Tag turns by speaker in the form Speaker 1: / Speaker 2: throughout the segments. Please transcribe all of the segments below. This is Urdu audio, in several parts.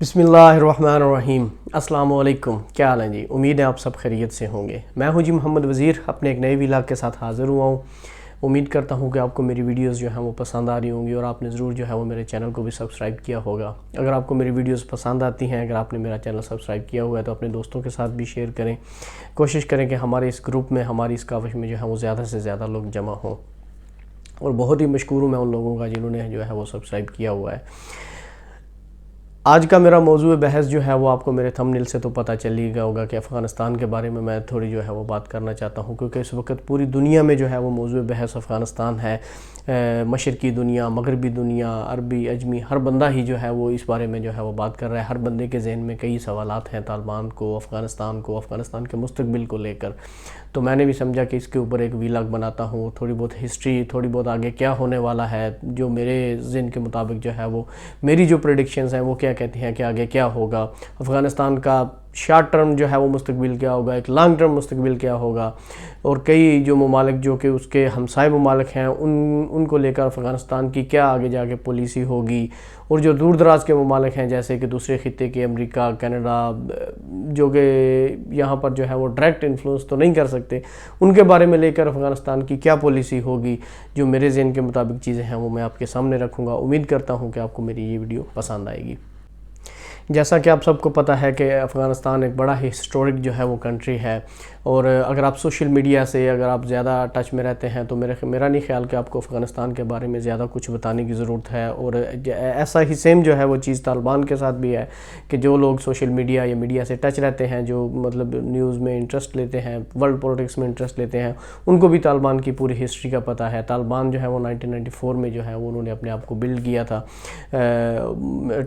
Speaker 1: بسم اللہ الرحمن الرحیم۔ السلام علیکم، کیا حال ہیں جی؟ امید ہے آپ سب خیریت سے ہوں گے۔ میں ہوں جی محمد وزیر، اپنے ایک نئے ویلاگ کے ساتھ حاضر ہوا ہوں۔ امید کرتا ہوں کہ آپ کو میری ویڈیوز جو ہیں وہ پسند آ رہی ہوں گی، اور آپ نے ضرور جو ہے وہ میرے چینل کو بھی سبسکرائب کیا ہوگا۔ اگر آپ کو میری ویڈیوز پسند آتی ہیں، اگر آپ نے میرا چینل سبسکرائب کیا ہوا ہے تو اپنے دوستوں کے ساتھ بھی شیئر کریں۔ کوشش کریں کہ ہمارے اس گروپ میں، ہماری اس کاوش میں جو ہے وہ زیادہ سے زیادہ لوگ جمع ہوں، اور بہت ہی مشکور ہوں میں ان لوگوں کا جنہوں نے جو ہے وہ سبسکرائب کیا ہوا ہے۔ آج کا میرا موضوع بحث جو ہے وہ آپ کو میرے تھمبنیل سے تو پتہ چل ہی گیا ہوگا کہ افغانستان کے بارے میں تھوڑی جو ہے وہ بات کرنا چاہتا ہوں، کیونکہ اس وقت پوری دنیا میں جو ہے وہ موضوع بحث افغانستان ہے۔ مشرقی دنیا، مغربی دنیا، عربی، عجمی، ہر بندہ ہی جو ہے وہ اس بارے میں جو ہے وہ بات کر رہا ہے۔ ہر بندے کے ذہن میں کئی سوالات ہیں طالبان کو، افغانستان کے مستقبل کو لے کر۔ تو میں نے بھی سمجھا کہ اس کے اوپر ایک ویلاگ بناتا ہوں، تھوڑی بہت ہسٹری، تھوڑی بہت آگے کیا ہونے والا ہے، جو میرے ذہن کے مطابق جو ہے وہ میری جو پریڈکشنز ہیں وہ کیا کہتی ہیں کہ آگے کیا ہوگا، افغانستان کا شارٹ ٹرم جو ہے وہ مستقبل کیا ہوگا، ایک لانگ ٹرم مستقبل کیا ہوگا، اور کئی جو ممالک جو کہ اس کے ہمسائے ممالک ہیں ان کو لے کر افغانستان کی کیا آگے جا کے پالیسی ہوگی، اور جو دور دراز کے ممالک ہیں جیسے کہ دوسرے خطے کے امریکہ، کینیڈا، جو کہ یہاں پر جو ہے وہ ڈائریکٹ انفلوئنس تو نہیں کر سکتے، ان کے بارے میں لے کر افغانستان کی کیا پالیسی ہوگی، جو میرے ذہن کے مطابق چیزیں ہیں وہ میں آپ کے سامنے رکھوں گا۔ امید کرتا ہوں کہ آپ کو میری یہ ویڈیو پسند آئے گی۔ جیسا کہ آپ سب کو پتہ ہے کہ افغانستان ایک بڑا ہی ہسٹورک جو ہے وہ کنٹری ہے، اور اگر آپ سوشل میڈیا سے اگر آپ زیادہ ٹچ میں رہتے ہیں تو میرا نہیں خیال کہ آپ کو افغانستان کے بارے میں زیادہ کچھ بتانے کی ضرورت ہے۔ اور ایسا ہی سیم جو ہے وہ چیز طالبان کے ساتھ بھی ہے کہ جو لوگ سوشل میڈیا یا میڈیا سے ٹچ رہتے ہیں، جو مطلب نیوز میں انٹرسٹ لیتے ہیں، ورلڈ پولیٹکس میں انٹرسٹ لیتے ہیں، ان کو بھی طالبان کی پوری ہسٹری کا پتہ ہے۔ طالبان جو ہے وہ 1994 میں جو ہے وہ انہوں نے اپنے آپ کو بلڈ کیا تھا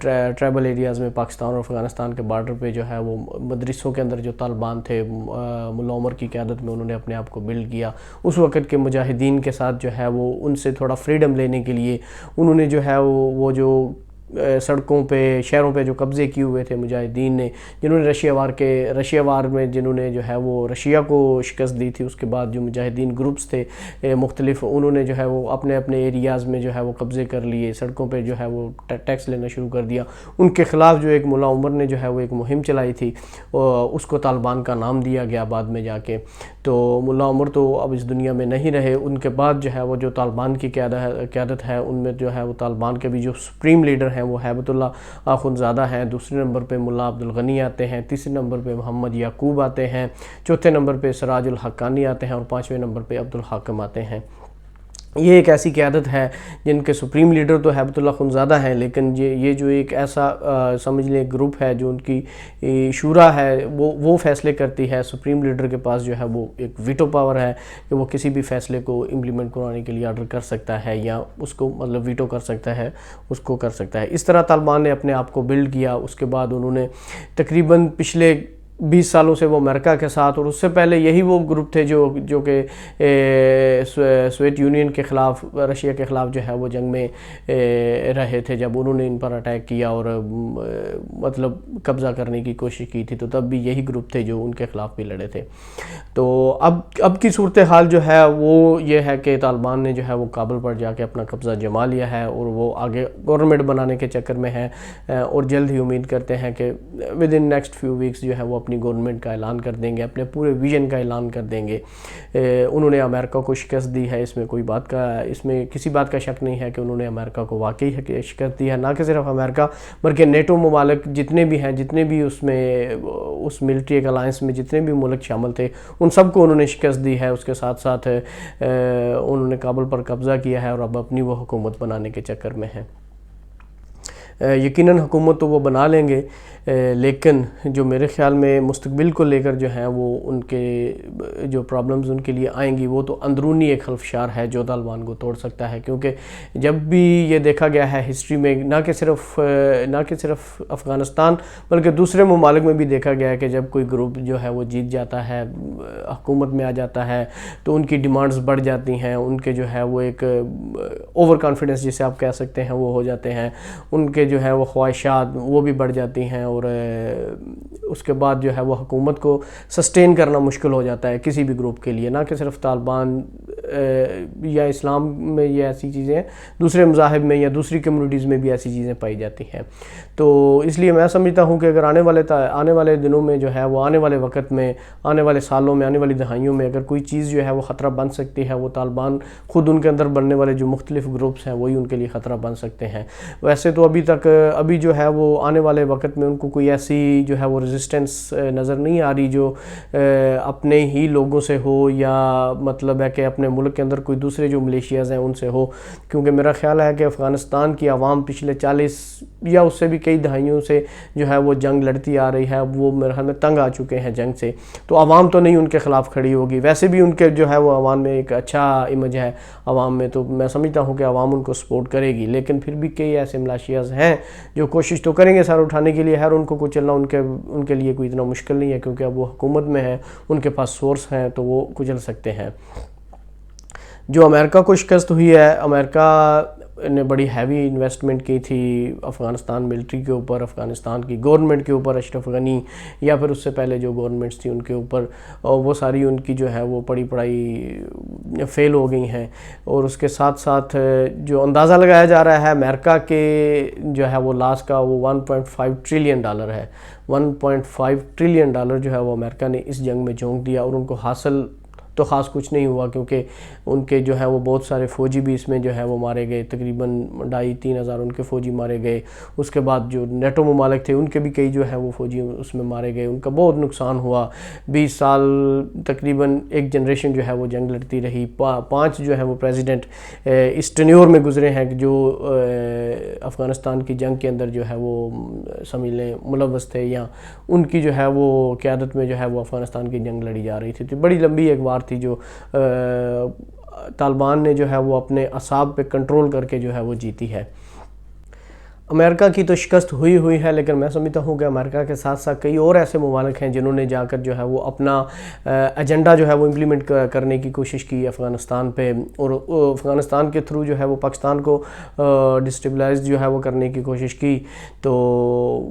Speaker 1: ٹرائبل ایریاز میں، پاکستان اور افغانستان کے بارڈر پہ جو ہے وہ مدرسوں کے اندر جو طالبان تھے، ملا عمر کی قیادت میں انہوں نے اپنے آپ کو بلڈ کیا۔ اس وقت کے مجاہدین کے ساتھ جو ہے وہ ان سے تھوڑا فریڈم لینے کے لیے انہوں نے جو ہے وہ جو سڑکوں پہ، شہروں پہ جو قبضے کیے ہوئے تھے مجاہدین نے، جنہوں نے رشیا وار میں جنہوں نے جو ہے وہ رشیا کو شکست دی تھی، اس کے بعد جو مجاہدین گروپس تھے مختلف، انہوں نے جو ہے وہ اپنے اپنے ایریاز میں جو ہے وہ قبضے کر لیے، سڑکوں پہ جو ہے وہ ٹیکس لینا شروع کر دیا۔ ان کے خلاف جو ایک ملا عمر نے جو ہے وہ ایک مہم چلائی تھی، اس کو طالبان کا نام دیا گیا بعد میں جا کے۔ تو ملا عمر تو اب اس دنیا میں نہیں رہے۔ ان کے بعد جو ہے وہ جو طالبان کی قیادت ہے، ان میں جو ہے وہ طالبان کے بھی جو سپریم لیڈر ہیں وہ ہیبت اللہ اخندزادہ ہیں، دوسرے نمبر پہ ملا عبدالغنی آتے ہیں، تیسرے نمبر پہ محمد یعقوب آتے ہیں، چوتھے نمبر پہ سراج الحقانی آتے ہیں، اور پانچویں نمبر پہ عبدالحاکم آتے ہیں۔ یہ ایک ایسی قیادت ہے جن کے سپریم لیڈر تو ہیبت اللہ اخندزادہ ہیں، لیکن یہ جو ایک ایسا سمجھ لیں گروپ ہے جو ان کی شورا ہے، وہ فیصلے کرتی ہے۔ سپریم لیڈر کے پاس جو ہے وہ ایک ویٹو پاور ہے کہ وہ کسی بھی فیصلے کو امپلیمنٹ کرانے کے لیے آرڈر کر سکتا ہے، یا اس کو مطلب ویٹو کر سکتا ہے، اس کو کر سکتا ہے۔ اس طرح طالبان نے اپنے آپ کو بلڈ کیا۔ اس کے بعد انہوں نے تقریباً پچھلے 20 سالوں سے وہ امریکہ کے ساتھ، اور اس سے پہلے یہی وہ گروپ تھے جو کہ سوویت یونین کے خلاف، رشیا کے خلاف جو ہے وہ جنگ میں رہے تھے، جب انہوں نے ان پر اٹیک کیا اور مطلب قبضہ کرنے کی کوشش کی تھی، تو تب بھی یہی گروپ تھے جو ان کے خلاف بھی لڑے تھے۔ تو اب کی صورتحال جو ہے وہ یہ ہے کہ طالبان نے جو ہے وہ کابل پر جا کے اپنا قبضہ جما لیا ہے، اور وہ آگے گورنمنٹ بنانے کے چکر میں ہے، اور جلد ہی امید کرتے ہیں کہ with in next few weeks جو ہے وہ اپنی گورنمنٹ کا اعلان کر دیں گے، اپنے پورے ویژن کا اعلان کر دیں گے۔ انہوں نے امریکہ کو شکست دی ہے، اس میں کسی بات کا شک نہیں ہے کہ انہوں نے امریکہ کو واقعی شکست دی ہے۔ نہ کہ صرف امریکہ بلکہ نیٹو ممالک جتنے بھی ہیں، جتنے بھی اس ملٹری ایک الائنس میں جتنے بھی ملک شامل تھے، ان سب کو انہوں نے شکست دی ہے۔ اس کے ساتھ ساتھ انہوں نے کابل پر قبضہ کیا ہے، اور اب اپنی وہ حکومت بنانے کے چکر میں ہیں۔ یقیناً حکومت تو وہ بنا لیں گے، لیکن جو میرے خیال میں مستقبل کو لے کر جو ہیں وہ ان کے جو پرابلمز ان کے لیے آئیں گی، وہ تو اندرونی ایک خلفشار ہے جو طالبان کو توڑ سکتا ہے۔ کیونکہ جب بھی یہ دیکھا گیا ہے ہسٹری میں، نہ کہ صرف افغانستان بلکہ دوسرے ممالک میں بھی دیکھا گیا ہے کہ جب کوئی گروپ جو ہے وہ جیت جاتا ہے، حکومت میں آ جاتا ہے، تو ان کی ڈیمانڈز بڑھ جاتی ہیں، ان کے جو ہے وہ ایک اوور کانفیڈنس جسے آپ کہہ سکتے ہیں وہ ہو جاتے ہیں، ان کے جو ہے وہ خواہشات وہ بھی بڑھ جاتی ہیں، اور اس کے بعد جو ہے وہ حکومت کو سسٹین کرنا مشکل ہو جاتا ہے کسی بھی گروپ کے لیے، نہ کہ صرف طالبان یا اسلام میں یہ ایسی چیزیں ہیں، دوسرے مذاہب میں یا دوسری کمیونٹیز میں بھی ایسی چیزیں پائی جاتی ہیں. تو اس لیے میں سمجھتا ہوں کہ اگر آنے والے دنوں میں جو ہے وہ آنے والے وقت میں، آنے والے سالوں میں، آنے والی دہائیوں میں اگر کوئی چیز جو ہے وہ خطرہ بن سکتی ہے، وہ طالبان خود ان کے اندر بننے والے جو مختلف گروپس ہیں وہی ان کے لیے خطرہ بن سکتے ہیں. ویسے تو ابھی جو ہے وہ آنے والے وقت میں ان کو کوئی ایسی جو ہے وہ ریزسٹنس نظر نہیں آ رہی جو اپنے ہی لوگوں سے ہو، یا مطلب ہے کہ اپنے ملک کے اندر کوئی دوسرے جو ملیشیاز ہیں ان سے ہو. کیونکہ میرا خیال ہے کہ افغانستان کی عوام پچھلے 40 یا اس سے بھی کئی دہائیوں سے جو ہے وہ جنگ لڑتی آ رہی ہے، وہ میرے خیال میں تنگ آ چکے ہیں جنگ سے. تو عوام تو نہیں ان کے خلاف کھڑی ہوگی، ویسے بھی ان کے جو ہے وہ عوام میں ایک اچھا امیج ہے عوام میں، تو میں سمجھتا ہوں کہ عوام ان کو سپورٹ کرے گی. لیکن پھر بھی کئی ایسے ملاشیاز ہیں جو کوشش تو کریں گے سر اٹھانے کے لیے، ان کو کچلنا ان کے لیے کوئی اتنا مشکل نہیں ہے، کیونکہ اب وہ حکومت میں ہیں، ان کے پاس سورس ہیں، تو وہ کچل سکتے ہیں. جو امریکہ کو شکست ہوئی ہے، امریکہ نے بڑی ہیوی انویسٹمنٹ کی تھی افغانستان ملٹری کے اوپر، افغانستان کی گورنمنٹ کے اوپر، اشرف غنی یا پھر اس سے پہلے جو گورنمنٹس تھی ان کے اوپر، اور وہ ساری ان کی جو ہے وہ پڑھائی فیل ہو گئی ہیں. اور اس کے ساتھ ساتھ جو اندازہ لگایا جا رہا ہے امریکہ کے جو ہے وہ لاس کا، وہ $1.5 ٹریلین ہے. $1.5 ٹریلین جو ہے وہ امریکہ نے اس جنگ میں جھونک دیا، اور ان کو حاصل تو خاص کچھ نہیں ہوا، کیونکہ ان کے جو ہے وہ بہت سارے فوجی بھی اس میں جو ہے وہ مارے گئے، تقریباً 2,500-3,000 ہزار ان کے فوجی مارے گئے. اس کے بعد جو نیٹو ممالک تھے ان کے بھی کئی جو ہے وہ فوجی اس میں مارے گئے، ان کا بہت نقصان ہوا. 20 سال تقریباً ایک جنریشن جو ہے وہ جنگ لڑتی رہی. 5 جو ہے وہ پریزیڈنٹ اس ٹینیور میں گزرے ہیں جو افغانستان کی جنگ کے اندر جو ہے وہ سمجھ لیں ملوث تھے، یا ان کی جو ہے وہ قیادت میں جو ہے وہ افغانستان کی جنگ لڑی جا رہی تھی. تو بڑی لمبی ایک وار تھی جو طالبان نے جو ہے وہ اپنے اعصاب پہ کنٹرول کر کے جو ہے وہ جیتی ہے. امریکہ کی تو شکست ہوئی ہے، لیکن میں سمجھتا ہوں کہ امریکہ کے ساتھ ساتھ کئی اور ایسے ممالک ہیں جنہوں نے جا کر جو ہے وہ اپنا ایجنڈا جو ہے وہ امپلیمنٹ کرنے کی کوشش کی افغانستان پہ، اور افغانستان کے تھرو جو ہے وہ پاکستان کو ڈسٹیبلائز جو ہے وہ کرنے کی کوشش کی. تو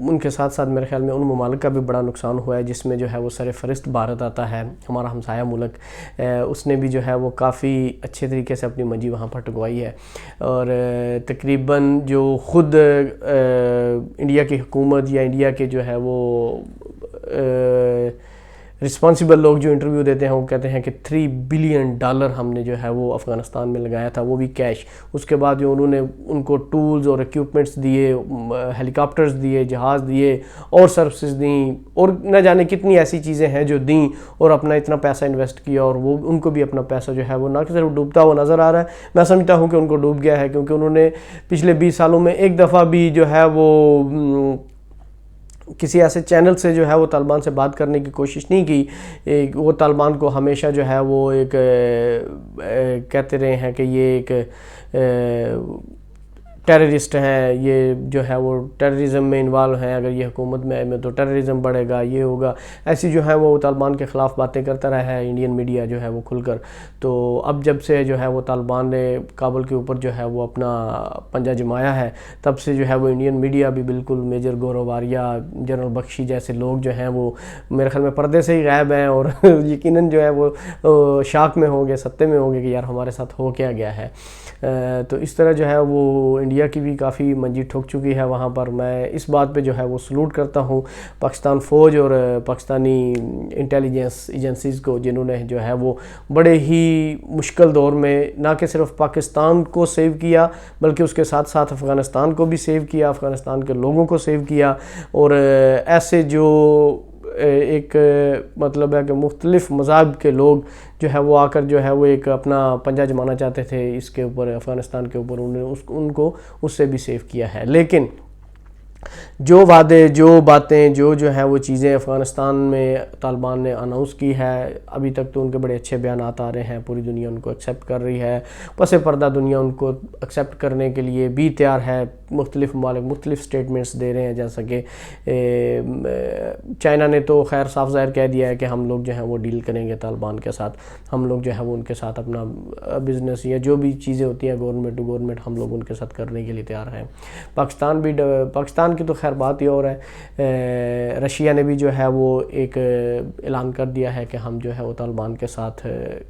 Speaker 1: ان کے ساتھ ساتھ میرے خیال میں ان ممالک کا بھی بڑا نقصان ہوا ہے، جس میں جو ہے وہ سر فہرست بھارت آتا ہے، ہمارا ہمسایہ ملک. اس نے بھی جو ہے وہ کافی اچھے طریقے سے اپنی منجی وہاں پر ٹکوائی ہے، اور تقریباً جو خود انڈیا کی حکومت یا انڈیا کے جو ہے وہ رسپانسیبل لوگ جو انٹرویو دیتے ہیں وہ کہتے ہیں کہ $3 بلین ہم نے جو ہے وہ افغانستان میں لگایا تھا، وہ بھی کیش. اس کے بعد جو انہوں نے ان کو ٹولز اور ایکوپمنٹس دیے، ہیلی کاپٹرز دیے، جہاز دیے، اور سروسز دیں، اور نہ جانے کتنی ایسی چیزیں ہیں جو دیں، اور اپنا اتنا پیسہ انویسٹ کیا، اور وہ ان کو بھی اپنا پیسہ جو ہے وہ نہ صرف ڈوبتا ہوا نظر آ رہا ہے، میں سمجھتا ہوں کہ ان کو ڈوب گیا ہے، کیونکہ انہوں نے پچھلے 20 سالوں میں ایک دفعہ بھی جو ہے وہ کسی ایسے چینل سے جو ہے وہ طالبان سے بات کرنے کی کوشش نہیں کی. وہ طالبان کو ہمیشہ جو ہے وہ ایک کہتے رہے ہیں کہ یہ ایک ٹیررسٹ ہیں، یہ جو ہے وہ ٹیررزم میں انوالو ہیں، اگر یہ حکومت میں تو ٹیررزم بڑھے گا، یہ ہوگا، ایسی جو ہے وہ طالبان کے خلاف باتیں کرتا رہا ہے انڈین میڈیا جو ہے وہ کھل کر. تو اب جب سے جو ہے وہ طالبان نے کابل کے اوپر جو ہے وہ اپنا پنجہ جمایا ہے، تب سے جو ہے وہ انڈین میڈیا بھی بالکل میجر گورو واریہ، جنرل بخشی جیسے لوگ جو ہیں وہ میرے خیال میں پردے سے ہی غائب ہیں، اور یقیناً جو ہے وہ شاک میں ہوں گے، ستے میں ہوں گے کہ یار ہمارے ساتھ ہو کیا گیا ہے. تو اس طرح جو ہے وہ انڈیا کی بھی کافی منجی ٹھک چکی ہے وہاں پر. میں اس بات پہ جو ہے وہ سلوٹ کرتا ہوں پاکستان فوج اور پاکستانی انٹیلیجنس ایجنسیز کو، جنہوں نے جو ہے وہ بڑے ہی مشکل دور میں نہ کہ صرف پاکستان کو سیو کیا، بلکہ اس کے ساتھ ساتھ افغانستان کو بھی سیو کیا، افغانستان کے لوگوں کو سیو کیا. اور ایسے جو ایک مطلب ہے کہ مختلف مذاہب کے لوگ جو ہے وہ آ کر جو ہے وہ ایک اپنا پنجہ جمانا چاہتے تھے اس کے اوپر، افغانستان کے اوپر، انہوں نے ان کو اس سے بھی سیو کیا ہے. لیکن جو وعدے، جو باتیں، جو ہے وہ چیزیں افغانستان میں طالبان نے اناؤنس کی ہے، ابھی تک تو ان کے بڑے اچھے بیانات آ رہے ہیں، پوری دنیا ان کو ایکسیپٹ کر رہی ہے، پس پردہ دنیا ان کو ایکسیپٹ کرنے کے لیے بھی تیار ہے. مختلف ممالک مختلف سٹیٹمنٹس دے رہے ہیں، جیسا کہ چائنا نے تو خیر صاف ظاہر کہہ دیا ہے کہ ہم لوگ جو ہیں وہ ڈیل کریں گے طالبان کے ساتھ، ہم لوگ جو ہے وہ ان کے ساتھ اپنا بزنس یا جو بھی چیزیں ہوتی ہیں گورنمنٹ ٹو گورنمنٹ ہم لوگ ان کے ساتھ کرنے کے لیے تیار ہیں. پاکستان افغانستان کی تو خیر بات ہی اور ہے، رشیا نے بھی جو ہے وہ ایک اعلان کر دیا ہے کہ ہم جو ہے وہ طالبان کے ساتھ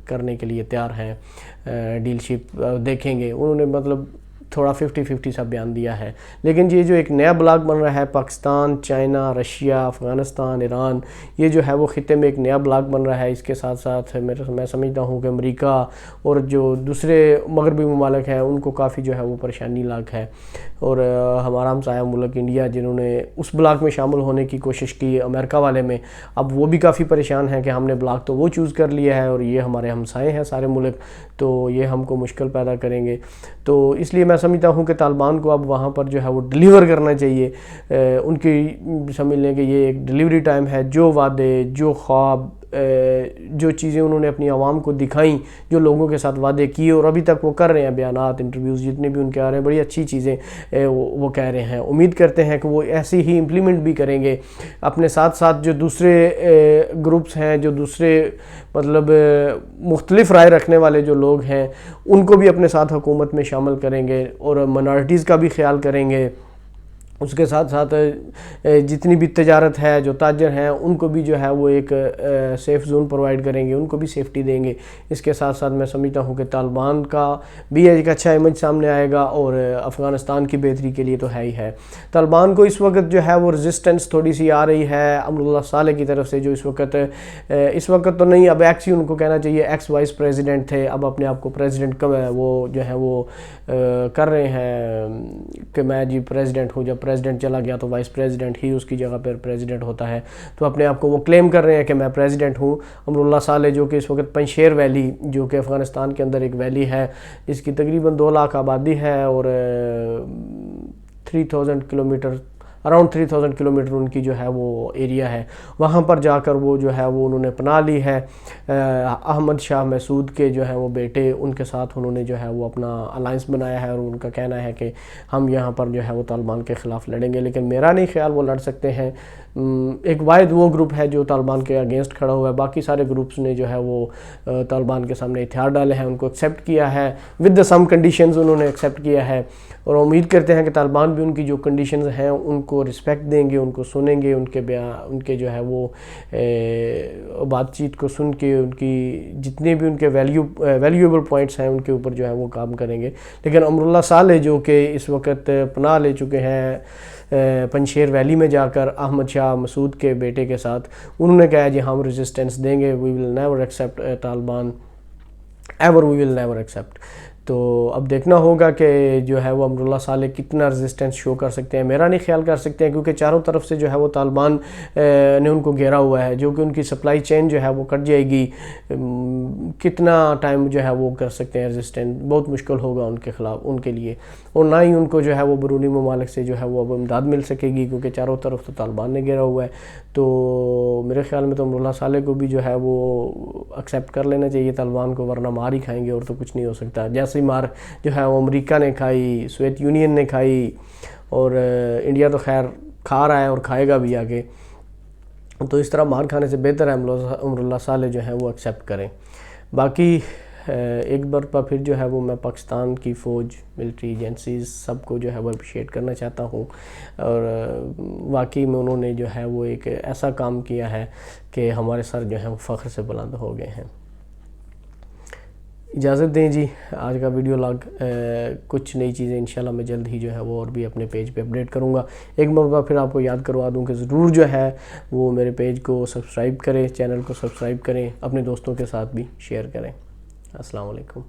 Speaker 1: کرنے کے لیے تیار ہیں، ڈیل شپ دیکھیں گے. انہوں نے مطلب تھوڑا 50-50 سا بیان دیا ہے. لیکن یہ جو ایک نیا بلاک بن رہا ہے، پاکستان، چائنا، رشیا، افغانستان، ایران، یہ جو ہے وہ خطے میں ایک نیا بلاک بن رہا ہے. اس کے ساتھ ساتھ میں سمجھتا ہوں کہ امریکہ اور جو دوسرے مغربی ممالک ہیں ان کو کافی جو ہے وہ پریشانی لاحق ہے. اور ہمارا ہمسایہ ملک انڈیا جنہوں نے اس بلاک میں شامل ہونے کی کوشش کی امریکہ والے میں، اب وہ بھی کافی پریشان ہیں کہ ہم نے بلاک تو وہ چوز کر لیا ہے اور یہ ہمارے ہمسائے ہیں سارے ملک، تو یہ ہم کو مشکل پیدا کریں گے. تو اس لیے میں سمجھتا ہوں کہ طالبان کو اب وہاں پر جو ہے وہ ڈیلیور کرنا چاہیے. ان کی سمجھ لیں کہ یہ ایک ڈیلیوری ٹائم ہے. جو وعدے، جو خواب، جو چیزیں انہوں نے اپنی عوام کو دکھائیں، جو لوگوں کے ساتھ وعدے کیے اور ابھی تک وہ کر رہے ہیں، بیانات، انٹرویوز جتنے بھی ان کے آ رہے ہیں، بڑی اچھی چیزیں وہ کہہ رہے ہیں. امید کرتے ہیں کہ وہ ایسی ہی امپلیمنٹ بھی کریں گے. اپنے ساتھ ساتھ جو دوسرے گروپس ہیں، جو دوسرے مطلب مختلف رائے رکھنے والے جو لوگ ہیں، ان کو بھی اپنے ساتھ حکومت میں شامل کریں گے اور مائنارٹیز کا بھی خیال کریں گے. اس کے ساتھ ساتھ جتنی بھی تجارت ہے، جو تاجر ہیں، ان کو بھی جو ہے وہ ایک سیف زون پرووائڈ کریں گے، ان کو بھی سیفٹی دیں گے. اس کے ساتھ ساتھ میں سمجھتا ہوں کہ طالبان کا بھی ایک اچھا امیج سامنے آئے گا اور افغانستان کی بہتری کے لیے تو ہے ہی ہے. طالبان کو اس وقت جو ہے وہ ریزسٹنس تھوڑی سی آ رہی ہے امراللہ صالح کی طرف سے، جو اس وقت تو نہیں، اب ایکس ہی ان کو کہنا چاہیے، ایکس وائس پریزیڈنٹ تھے، اب اپنے آپ کو پریزیڈنٹ وہ جو ہے وہ کر رہے ہیں کہ میں جی پریزیڈنٹ ہوں. جب پریزیڈنٹ چلا گیا تو وائس پریزیڈنٹ ہی اس کی جگہ پر پریزیڈنٹ ہوتا ہے، تو اپنے آپ کو وہ کلیم کر رہے ہیں کہ میں پریزیڈنٹ ہوں. امراللہ صالح جو کہ اس وقت پنشیر ویلی، جو کہ افغانستان کے اندر ایک ویلی ہے جس کی تقریباً 2 لاکھ آبادی ہے اور 3000 کلومیٹر، اراؤنڈ 3000 کلومیٹر ان کی جو ہے وہ ایریا ہے، وہاں پر جا کر وہ جو ہے وہ انہوں نے پناہ لی ہے. احمد شاہ مسعود کے جو ہیں وہ بیٹے، ان کے ساتھ انہوں نے جو ہے وہ اپنا الائنس بنایا ہے اور ان کا کہنا ہے کہ ہم یہاں پر جو ہے وہ طالبان کے خلاف لڑیں گے. لیکن میرا نہیں خیال وہ لڑ سکتے ہیں. ایک واحد وہ گروپ ہے جو طالبان کے اگینسٹ کھڑا ہوا ہے، باقی سارے گروپس نے جو ہے وہ طالبان کے سامنے ہتھیار ڈالے ہیں، ان کو ایکسیپٹ کیا ہے، ود سم کنڈیشنز انہوں نے ایکسیپٹ کیا ہے. اور امید کرتے ہیں کہ طالبان بھی ان کی جو کنڈیشنز ہیں ان کو رسپیکٹ دیں گے، ان کو سنیں گے، ان کے جو ہے وہ بات چیت کو سن کے ان کی جتنے بھی ان کے ویلیوبل پوائنٹس ہیں ان کے اوپر جو ہے وہ کام کریں گے. لیکن امراللہ صالح جو کہ اس وقت پناہ لے چکے ہیں پنشیر ویلی میں جا کر احمد شاہ مسعود کے بیٹے کے ساتھ، انہوں نے کہا جی ہم ریزسٹنس دیں گے، we will never accept Taliban, ever we will never accept. تو اب دیکھنا ہوگا کہ جو ہے وہ امراللہ صالح کتنا ریزسٹنس شو کر سکتے ہیں. میرا نہیں خیال کر سکتے ہیں کیونکہ چاروں طرف سے جو ہے وہ طالبان نے ان کو گھیرا ہوا ہے، جو کہ ان کی سپلائی چین جو ہے وہ کٹ جائے گی. کتنا ٹائم جو ہے وہ کر سکتے ہیں ریزسٹنس، بہت مشکل ہوگا ان کے خلاف، ان کے لیے. اور نہ ہی ان کو جو ہے وہ بیرونی ممالک سے جو ہے وہ اب امداد مل سکے گی کیونکہ چاروں طرف تو طالبان نے گھیرا ہوا ہے. تو میرے خیال میں تو امراللہ صالح کو بھی جو ہے وہ ایکسیپٹ کر لینا چاہیے طالبان کو، ورنہ مار ہی کھائیں گے اور تو کچھ نہیں ہو سکتا. جیسے مار جو ہے وہ امریکہ نے کھائی، سوویت یونین نے کھائی، اور انڈیا تو خیر کھا رہا ہے اور کھائے گا بھی آگے. تو اس طرح مار کھانے سے بہتر ہے امراللہ صالح جو ہے وہ ایکسیپٹ کریں. باقی ایک مرتبہ پھر جو ہے وہ میں پاکستان کی فوج، ملٹری ایجنسیز سب کو جو ہے وہ اپریشیٹ کرنا چاہتا ہوں، اور واقعی میں انہوں نے جو ہے وہ ایک ایسا کام کیا ہے کہ ہمارے سر جو ہیں وہ فخر سے بلند ہو گئے ہیں. اجازت دیں جی، آج کا ویڈیو لاگ کچھ نئی چیزیں انشاءاللہ میں جلد ہی جو ہے وہ اور بھی اپنے پیج پہ اپڈیٹ کروں گا. ایک مرتبہ پھر آپ کو یاد کروا دوں کہ ضرور جو ہے وہ میرے پیج کو سبسکرائب کریں، چینل کو سبسکرائب کریں، اپنے دوستوں کے ساتھ بھی شیئر کریں. السلام علیکم.